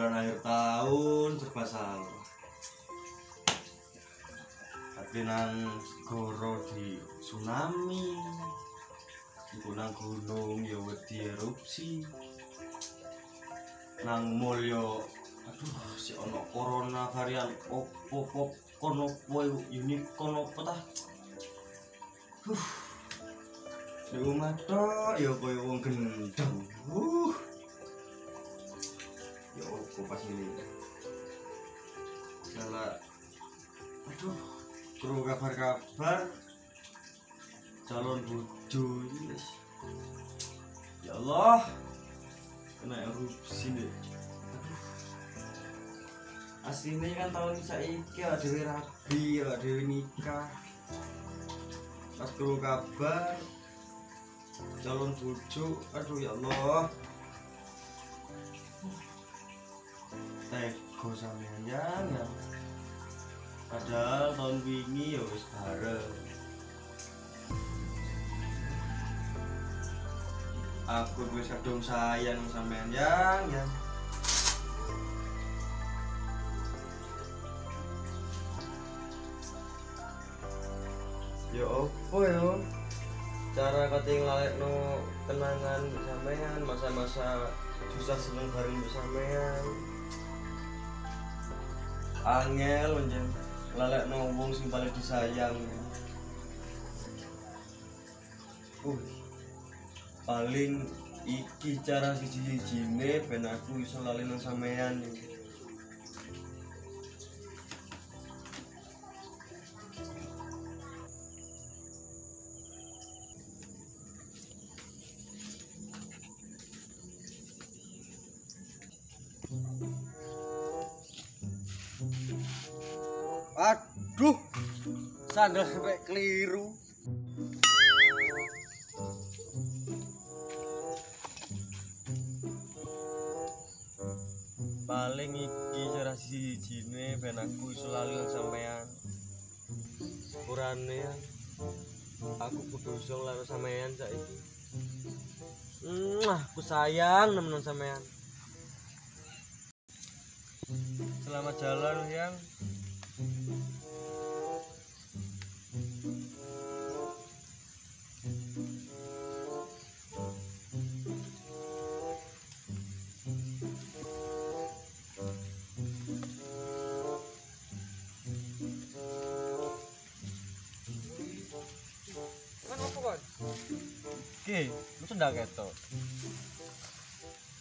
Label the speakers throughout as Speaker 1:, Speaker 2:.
Speaker 1: bulan akhir tahun serba salah. Tapi nang goro di tsunami, iku nang gunung ya wedi erupsi, nang mall yo aduh si ono corona varian opo kono unicorn opo ta. Di rumah tok ya koyo wong gendeng. Ya opo pas ini. Salah. Aduh, kru kabar-kabar calon bojo yes. Ya Allah. Kena erupsi deh. Aduh. Aslinya kan tahun saiki ada dewe rabi, ada dewe nikah. Pas kru kabar calon bojo, aduh ya Allah. Teko sampeyan ya. Padahal tahun wingi ya wis bareng. Aku wis kadung sayang sampeyan ya. Ya opo yo? Cara kating lalekno kenangan sampean, masa-masa susah seneng bareng sampean. Angel njen lalekno wong sing paling disayang. Paling iki cara siji-sijine ben aku iso lali nang sampean. Aduh, sandal sampai keliru. Paling iki cara sijine ben aku iso lali nang sampean. Sepurane aku kudu iso lali sampean saiki. Aku sayang nemen sampean. Selamat jalan, Yang. Oke, mesti ndak ketok.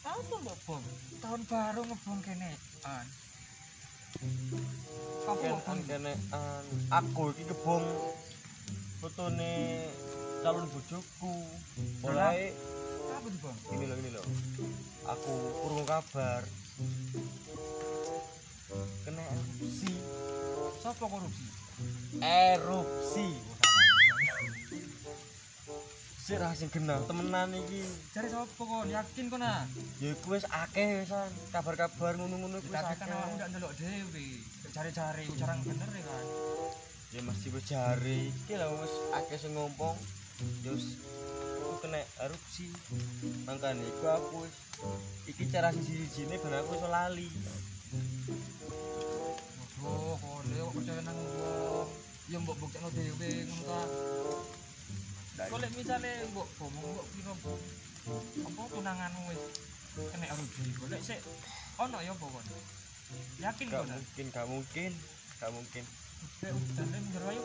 Speaker 2: Apa mbok bom? Tahun baru ngebom kenean. Apa
Speaker 1: kenean? Aku iki kebom fotone calon bojoku. Mulai
Speaker 2: apa tuh, Bang?
Speaker 1: Ini loh. Aku kurung kabar. Kena erupsi.
Speaker 2: Sopo korupsi?
Speaker 1: Erupsi. Sik ra sing genah temenan iki.
Speaker 2: Jare sopo kon? Yakin kon ah?
Speaker 1: Ya iku wis akeh wisan kabar-kabar ngono-ngono iku wis akeh.
Speaker 2: Kan awakmu ndak ndelok dhewe. Jare-jare ucaran bener ya kan.
Speaker 1: Ya mesti wis jare. Iki lho wis akeh sing ngompong. Ya wis kena erupsi. Mangkane iku aku wis iki cara siji-sijine ben aku iso lali.
Speaker 2: Waduh, kok kok percaya nang wong. Ya mbok buktekno dhewe ngono ta. Kalau misalnya mbok ngomong mbok piro apa tunanganmu wis kena erupsi golek sik ono ya apa kon yakin kok
Speaker 1: gak mungkin
Speaker 2: dan njero ayo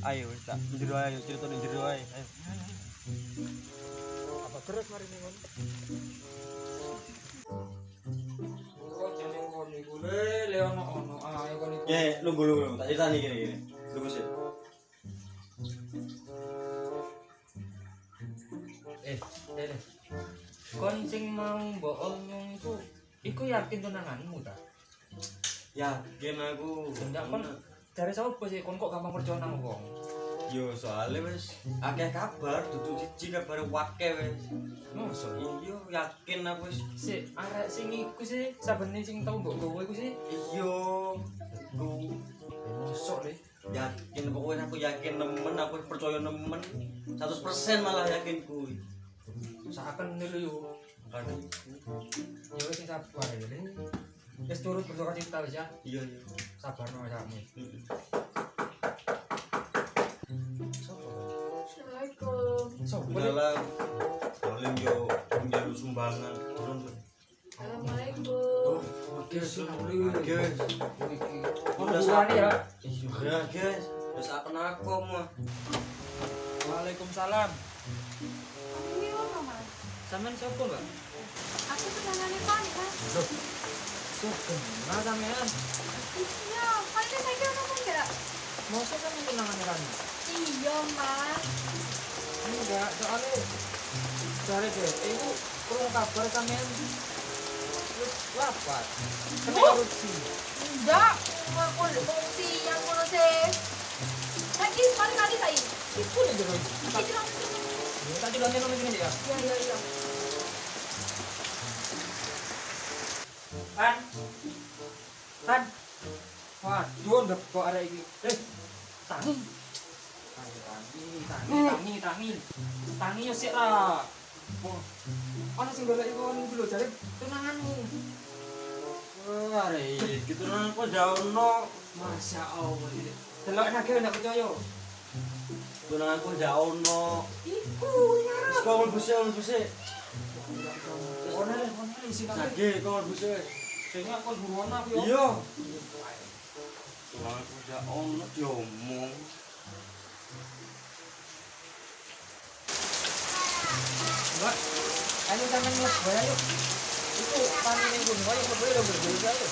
Speaker 1: ayo wis tak njero ayo cerita ning njero ae ayo
Speaker 2: apa terus mari ning kon jane kon iku le ono ayo kon iku
Speaker 1: nunggu tak critani gini tunggu sik.
Speaker 2: Kon sing mau mbok omong iku yakin tunanganmu ta?
Speaker 1: Yakin aku.
Speaker 2: Enggak kon dari sapa sih kon kok gampang percaya nang wong?
Speaker 1: Yo soalnya wis akeh kabar dudu siji kabar wake wis.
Speaker 2: Mosok
Speaker 1: iya yakin aku wis.
Speaker 2: Sik arek sing iku sih sabene sing tau mbok gowo iku sih.
Speaker 1: Iya. Iku
Speaker 2: Mosok le.
Speaker 1: Yakin pokoknya aku yakin nemen aku percaya nemen 100% malah yakin kuwi.
Speaker 2: Seakan nilu yo.
Speaker 1: makanya
Speaker 2: Ya wis sing sabar ya. Wis turut bersuka cita wis ya.
Speaker 1: iya
Speaker 2: Sabar no kamu.
Speaker 3: Assalamualaikum.
Speaker 1: dalam saling yo menjadi sumbangan turun
Speaker 3: Assalamualaikum.
Speaker 2: Oke,
Speaker 1: guys
Speaker 2: udah suani ya.
Speaker 1: iya guys wis aku mah
Speaker 2: Waalaikumsalam.
Speaker 3: Ini apa, Mas?
Speaker 2: Sampean sapa, Mbak?
Speaker 3: Aku tunangannya Fani, Mas.
Speaker 2: Loh. Nah, sampean.
Speaker 3: Iya, Fani saya kira ngomong enggak?
Speaker 2: Mosok kan tunangannya kan?
Speaker 3: Iya, Mas.
Speaker 2: Enggak, soalnya dari itu kurang kabar sampean wis lapat. Kena korupsi.
Speaker 3: Enggak, aku udah fungsi yang ngono sih. Lagi Fani kali saya.
Speaker 2: Iku nih jero.
Speaker 3: Iki bilang
Speaker 2: Tadi lo nemu gini ya.
Speaker 3: iya.
Speaker 2: Kan. Waduh, ndek kok arek iki. Tangi. Tangi yo sik ra. Ono sing golek iku niku lho jare tunanganmu.
Speaker 1: arek gitu nang kok jaono
Speaker 2: Masya Allah. Delok nang kene ndak percaya.
Speaker 1: tunangan kok jaono
Speaker 3: iku ya.
Speaker 1: sekolah buse
Speaker 2: Ono isi nang.
Speaker 1: lagi kok buse
Speaker 2: Sing aku buruan aku yo.
Speaker 1: iya tunangan kok jaono diomong
Speaker 2: Mbak, ayo sampean mas, ayo. Itu pani ning gunung, ayo boleh dong berdua ayo.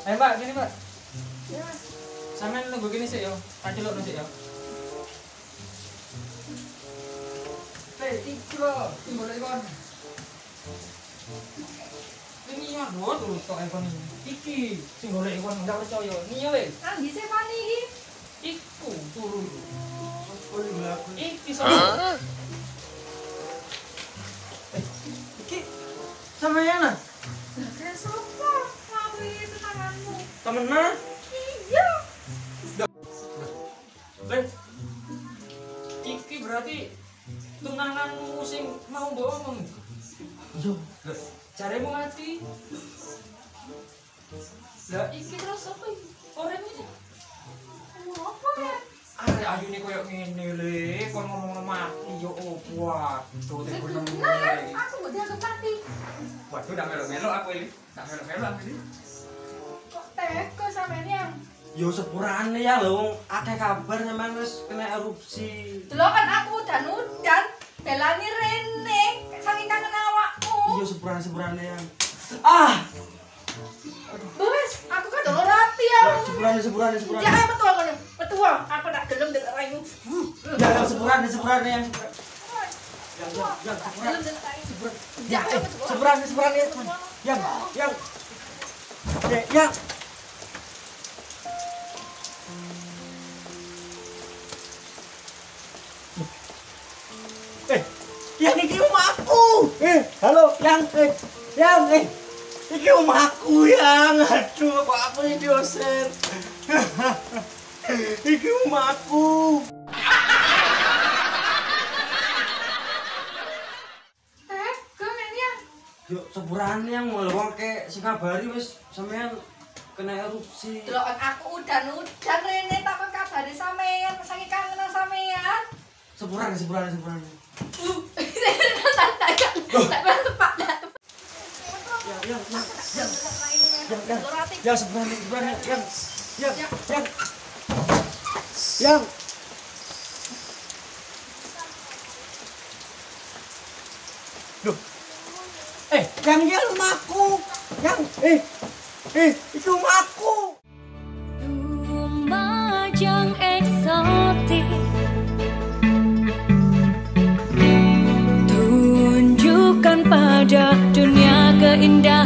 Speaker 2: Ayo Mbak, gini Mbak.
Speaker 3: Ya, Mas.
Speaker 2: Sampean nunggu gini sih yo. Tak celok sih yo. Iki lho, timbul ikon. Ini ya dua tuh tok ikon ini. Iki sing golek ikon ndak percaya. Niya wis.
Speaker 3: Nang dise Fani iki.
Speaker 2: Iku turu.
Speaker 1: boleh melaku
Speaker 2: Iki sama.
Speaker 1: iki sama Yana
Speaker 3: Lah kira sapa? Ngawi tunanganmu.
Speaker 1: temenan
Speaker 3: Iya.
Speaker 2: Ben. Iki berarti tunanganmu sing mau mbok omong.
Speaker 1: yo
Speaker 2: Jaremu mati. Lah iki terus apa iki? Orang ini.
Speaker 3: Apa ya?
Speaker 2: Are ayune koyo ngene le, kon ngomong mati yo opo. Tuh
Speaker 3: Sing
Speaker 2: telepon
Speaker 3: bener,
Speaker 2: nang.
Speaker 3: aku mbok dianggap mati.
Speaker 2: Waduh, dak melo-melo aku ini. Dak melo-melo aku ini.
Speaker 3: Kok teko sampean yang
Speaker 1: yo sepurane ya lho wong akeh kabar sampean wis kena erupsi
Speaker 3: delok kan aku udan belani Rene saking kangen awakmu.
Speaker 1: iya sepurane yang ah
Speaker 3: Wes, aku kan dolo rapi ya.
Speaker 1: sepurane
Speaker 3: Ya ayo metu aku. Metu aku tak gelem delok raimu.
Speaker 1: ya sepurane yang
Speaker 3: Gelem delok raimu. Ya
Speaker 1: sepurane yang yang yang iki omahku. Halo, yang iki omahku yang. Aduh, kok aku ini diusir. Iki omahku. Yuk, sepurane yang mau wong kek sing ngabari wis sampean kena erupsi.
Speaker 3: Delokan aku udan Rene takon kabare sampean, saking kangen sampean.
Speaker 1: Sepurane. Yang sepurane yang loh yang dia rumahku yang itu rumahku
Speaker 4: Lumajang eksotik tunjukkan pada dunia keindahan